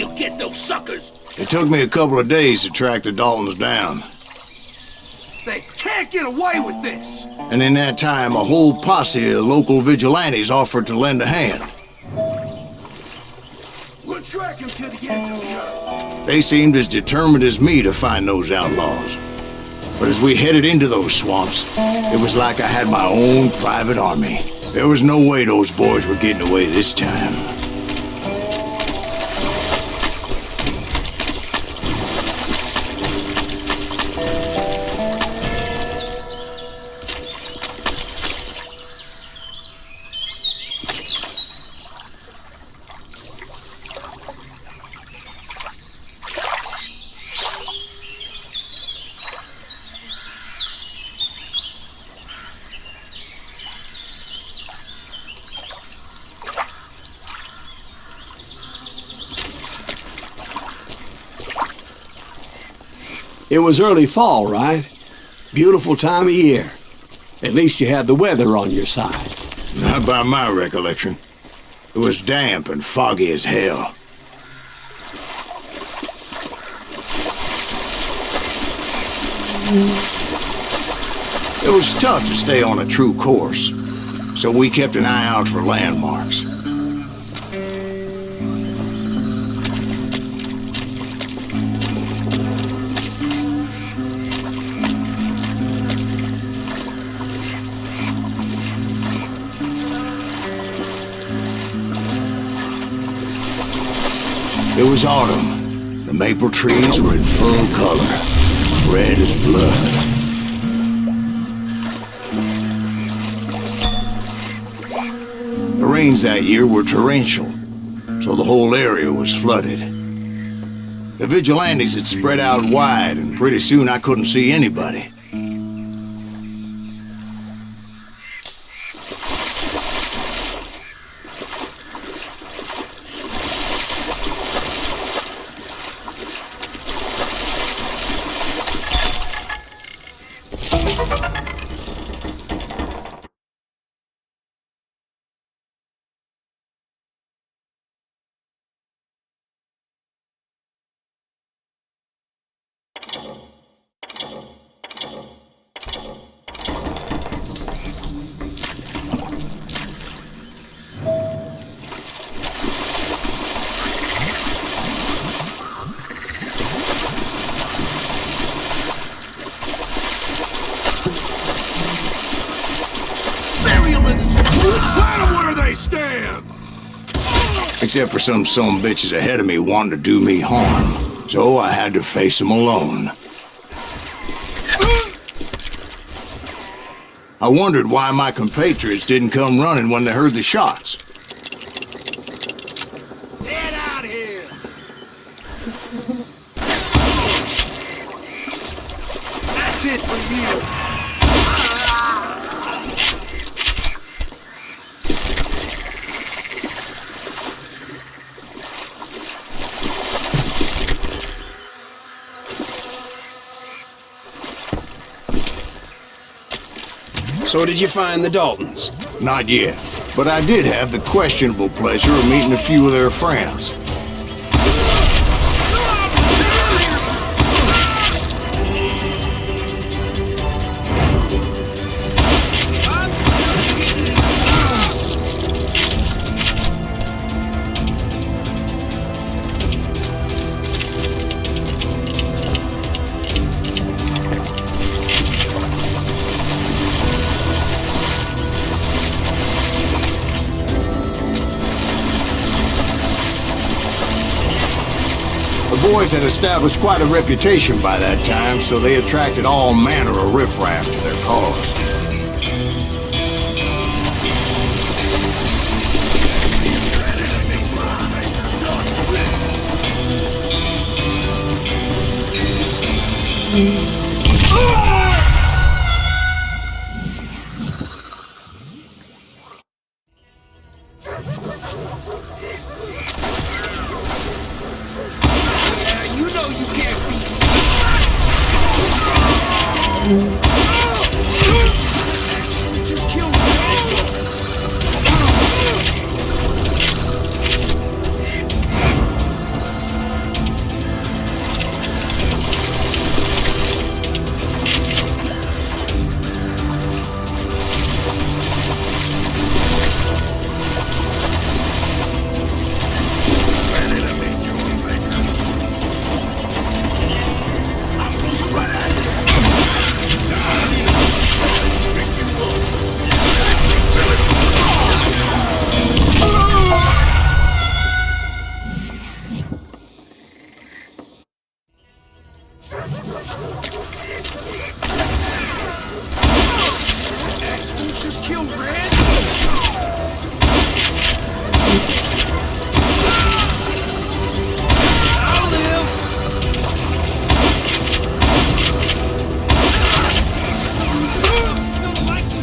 you get those suckers? It took me a couple of days to track the Daltons down. They can't get away with this! And in that time, a whole posse of local vigilantes offered to lend a hand. We'll track him to the ends of the earth. They seemed as determined as me to find those outlaws. But as we headed into those swamps, it was like I had my own private army. There was no way those boys were getting away this time. It was early fall, right? Beautiful time of year. At least you had the weather on your side. Not by my recollection. It was damp and foggy as hell. It was tough to stay on a true course, so we kept an eye out for landmarks. It was autumn. The maple trees were in full color, red as blood. The rains that year were torrential, so the whole area was flooded. The vigilantes had spread out wide, and pretty soon I couldn't see anybody. Except for some bitches ahead of me wanting to do me harm. So I had to face them alone. I wondered why my compatriots didn't come running when they heard the shots. Get out here! That's it for you! So did you find the Daltons? Not yet, but I did have the questionable pleasure of meeting a few of their friends. The boys had established quite a reputation by that time, so they attracted all manner of riffraff to their cause. Asshole just killed Red? I'll live! No lights!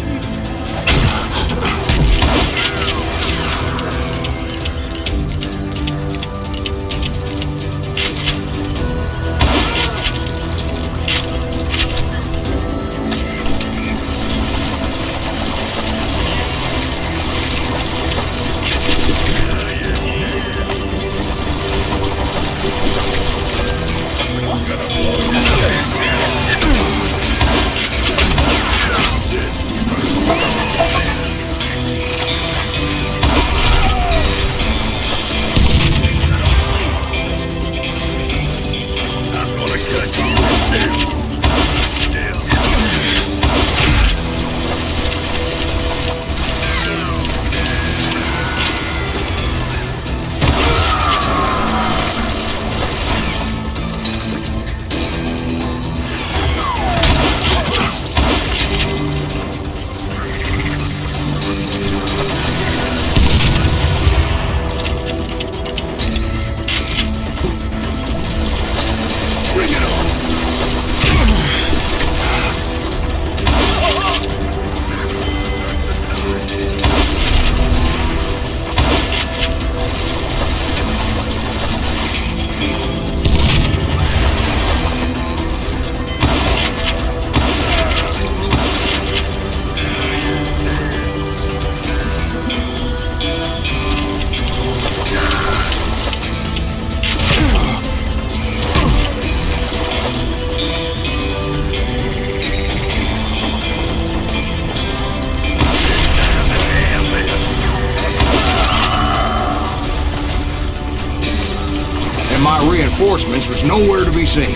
My reinforcements was nowhere to be seen.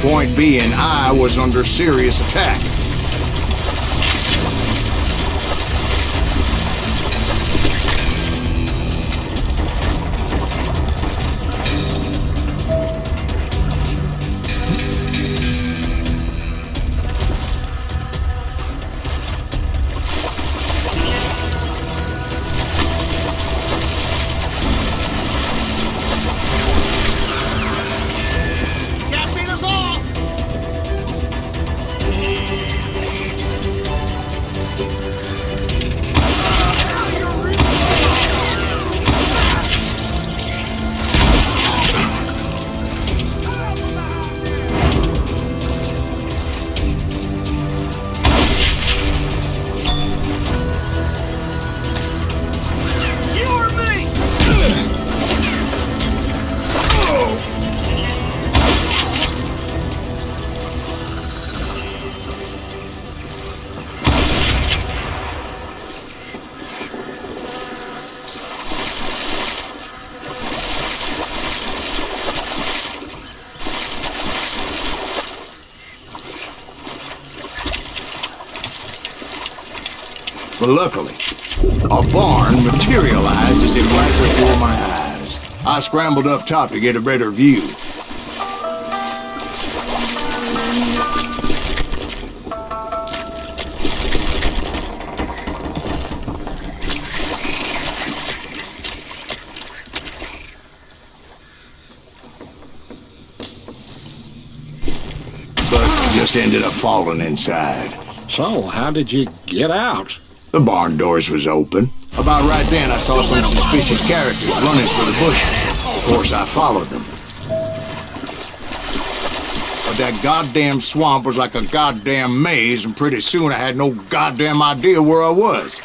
Point being, I was under serious attack. But luckily, a barn materialized as if right before my eyes. I scrambled up top to get a better view. But just ended up falling inside. So, how did you get out? The barn doors was open. About right then, I saw some suspicious characters running for the bushes. Of course, I followed them. But that goddamn swamp was like a goddamn maze, and pretty soon I had no goddamn idea where I was.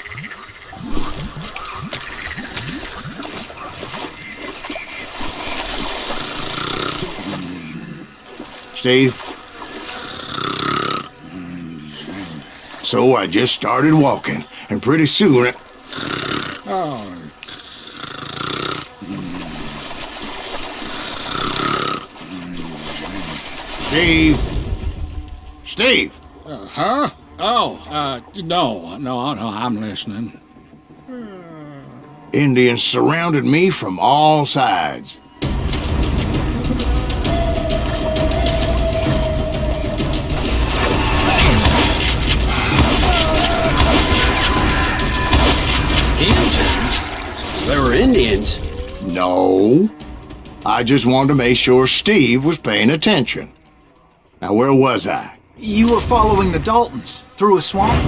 Steve? So I just started walking, and pretty soon Steve? Steve? Huh? Oh, no, I'm listening. Indians surrounded me from all sides. Indians? They were Indians. No. I just wanted to make sure Steve was paying attention. Now, where was I? You were following the Daltons through a swamp?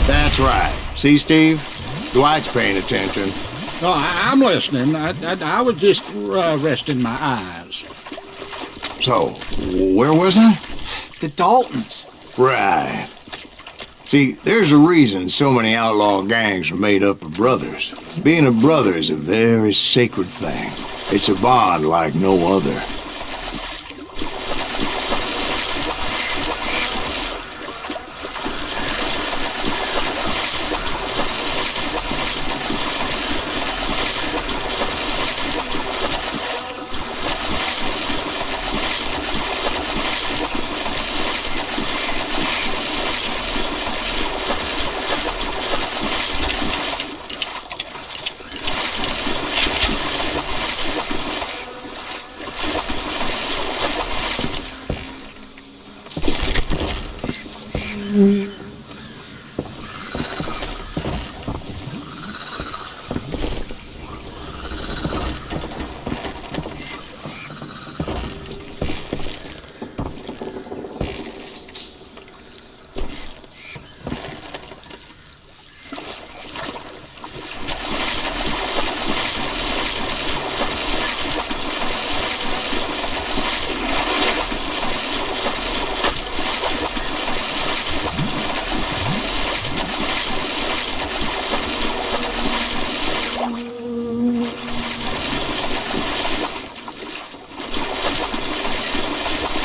That's right. See, Steve? Dwight's paying attention. No, I'm listening. I was just resting my eyes. So, where was I? The Daltons. Right. See, there's a reason so many outlaw gangs are made up of brothers. Being a brother is a very sacred thing. It's a bond like no other.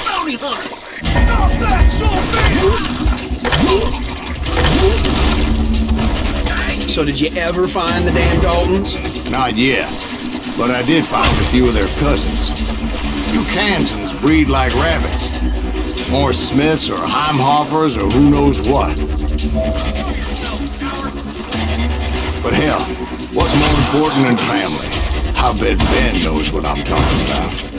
Bounty hunter! Stop that, So did you ever find the damn Daltons? Not yet, but I did find a few of their cousins. You Kansans breed like rabbits. More Smiths or Heimhoffers or who knows what. But hell, what's more important than family? I bet Ben knows what I'm talking about.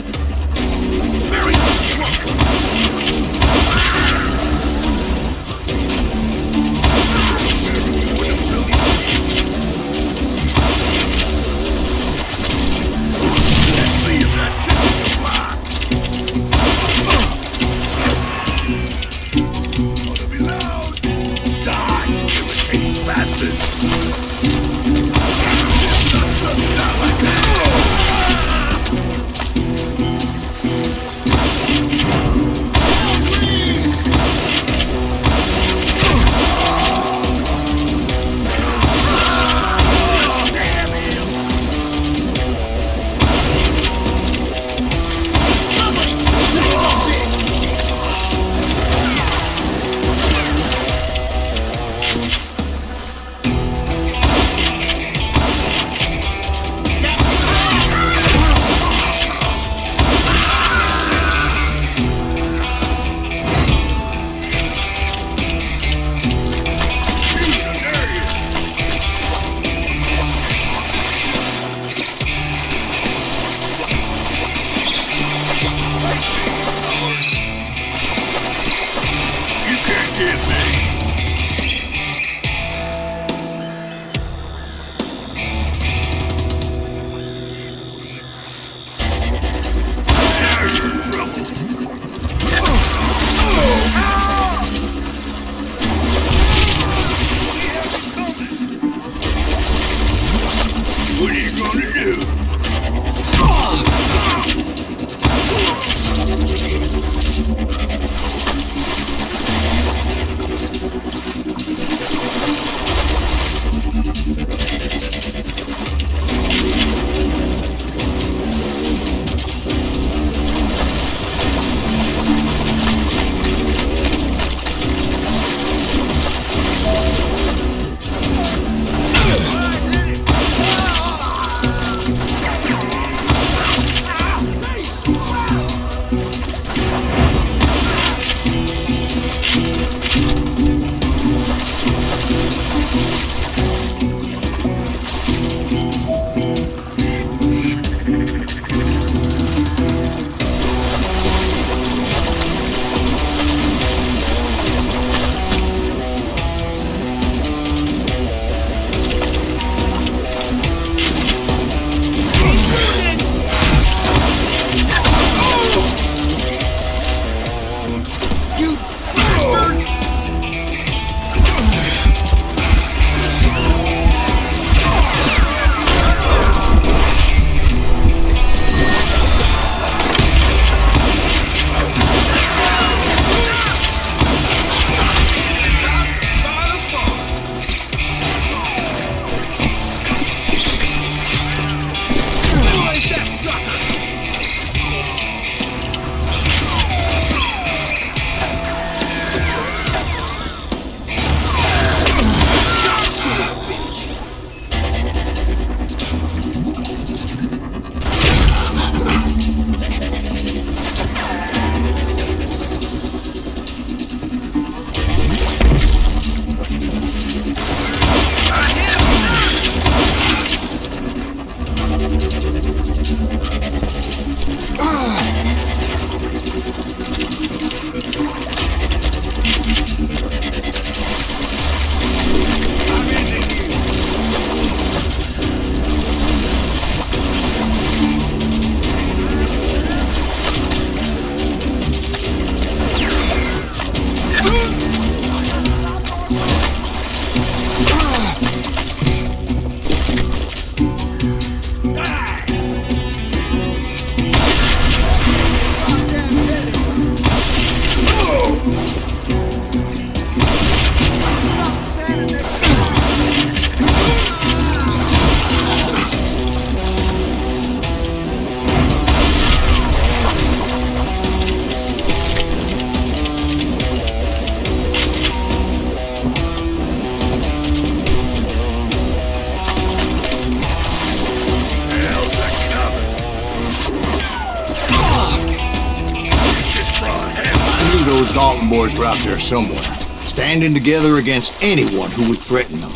Dalton boys were out there somewhere, standing together against anyone who would threaten them.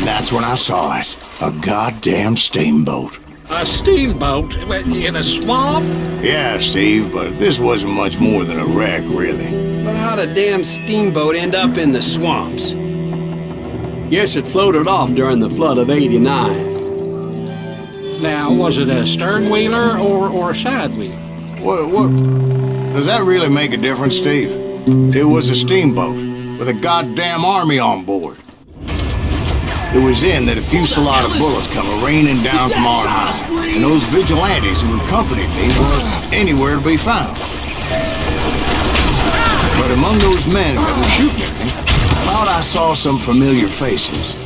That's when I saw it. A goddamn steamboat. A steamboat in a swamp? Yeah, Steve, but this wasn't much more than a wreck, really. But how'd a damn steamboat end up in the swamps? Guess it floated off during the flood of '89. Now, was it a stern wheeler or a side wheeler? What? Does that really make a difference, Steve? It was a steamboat with a goddamn army on board. It was then that a fusillade of bullets come raining down from on high, and those vigilantes who accompanied me weren't anywhere to be found. But among those men that were shooting at me, I thought I saw some familiar faces.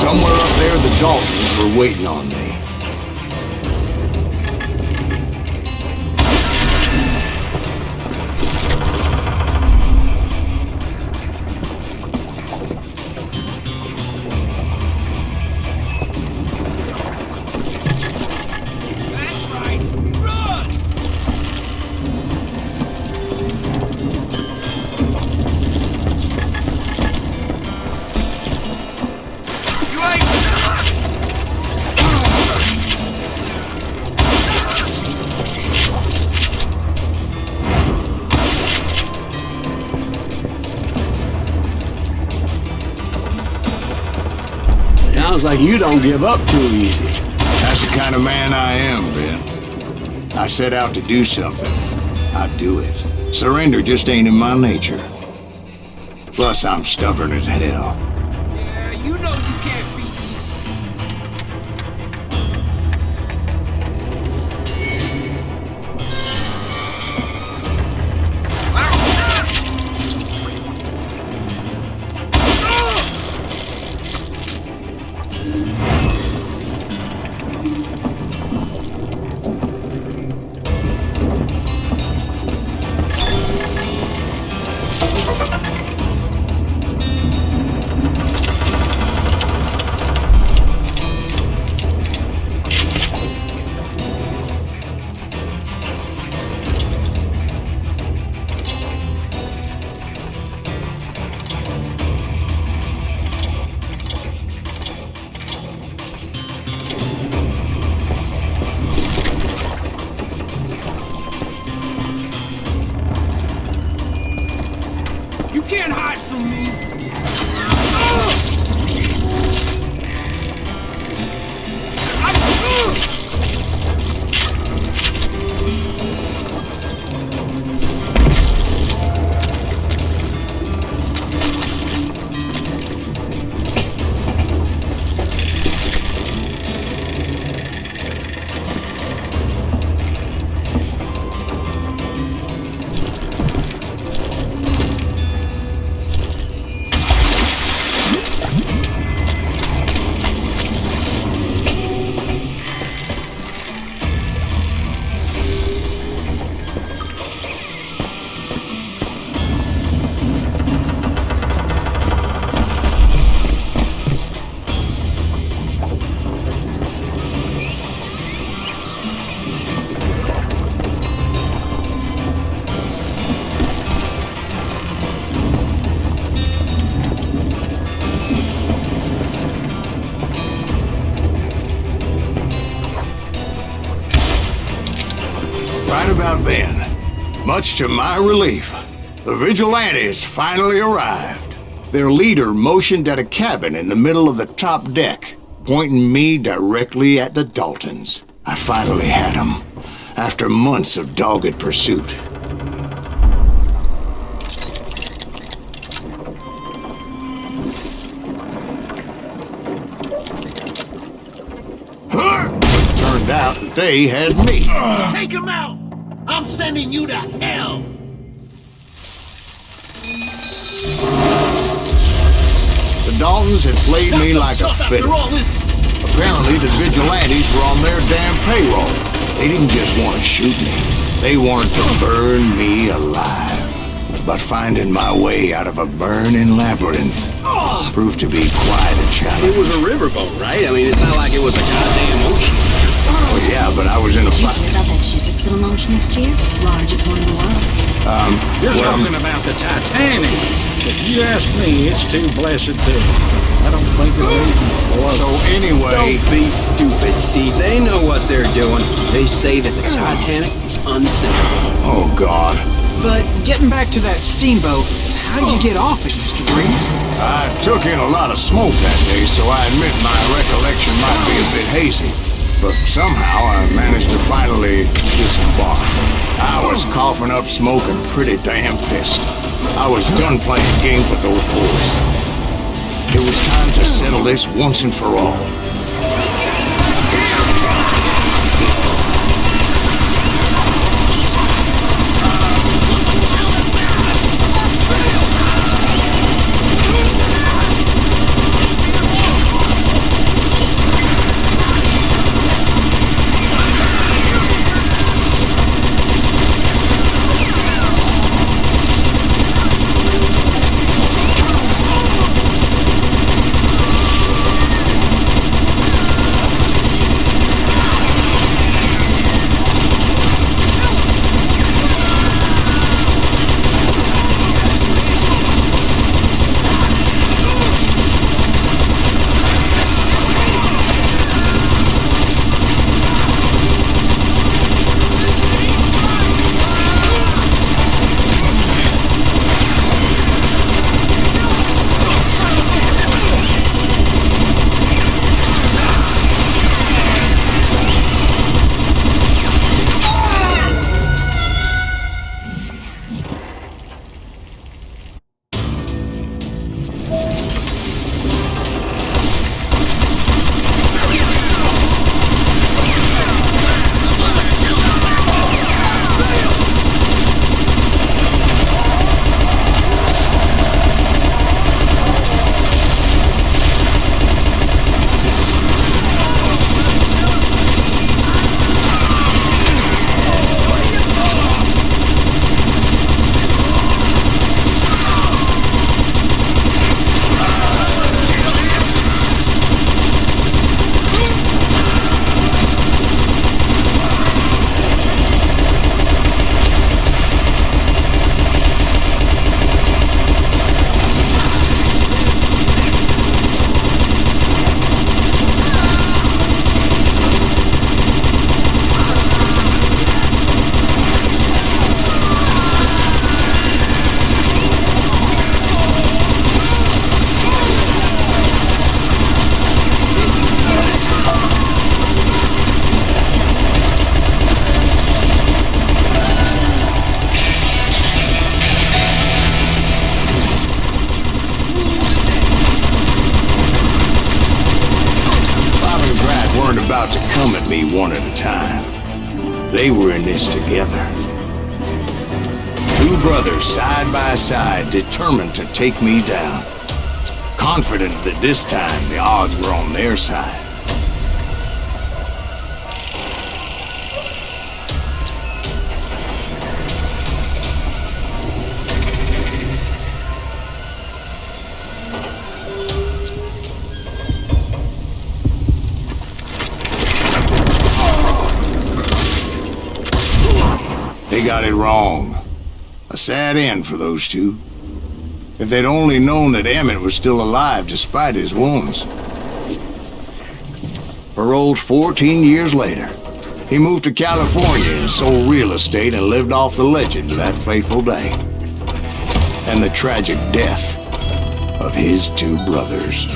Somewhere up there, the Daltons were waiting on me. Sounds like you don't give up too easy. That's the kind of man I am, Ben. I set out to do something. I do it. Surrender just ain't in my nature. Plus, I'm stubborn as hell. Yeah, you know you can't beat me. You can't hide from me. Right about then, much to my relief, the vigilantes finally arrived. Their leader motioned at a cabin in the middle of the top deck, pointing me directly at the Daltons. I finally had them, after months of dogged pursuit. Turned out that they had me. Take him out! I'm sending you to hell! The Daltons had played me like a fiddle. Apparently, the vigilantes were on their damn payroll. They didn't just want to shoot me. They wanted to burn me alive. But finding my way out of a burning labyrinth proved to be quite a challenge. It was a riverboat, right? I mean, it's not like it was a goddamn ocean. Oh, yeah, but I was in a Did you fight. hear about that ship that's gonna launch next year? Largest one in the world. You're talking about the Titanic. If you ask me, it's too blessed to. I don't think it'll even float. So anyway, Don't be stupid, Steve. They know what they're doing. They say that the Titanic is unsinkable. oh God, But getting back to that steamboat, how did you get off it, Mr. Breeze? I took in a lot of smoke that day, so I admit my recollection might be a bit hazy. But somehow I managed to finally disembark. I was coughing up smoke and pretty damn pissed. I was done playing games with those boys. It was time to settle this once and for all. come at me one at a time. They were in this together. Two brothers side by side, determined to take me down. Confident that this time the odds were on their side. They got it wrong. A sad end for those two. If they'd only known that Emmett was still alive despite his wounds. Paroled 14 years later, he moved to California and sold real estate and lived off the legend of that fateful day. And the tragic death of his two brothers.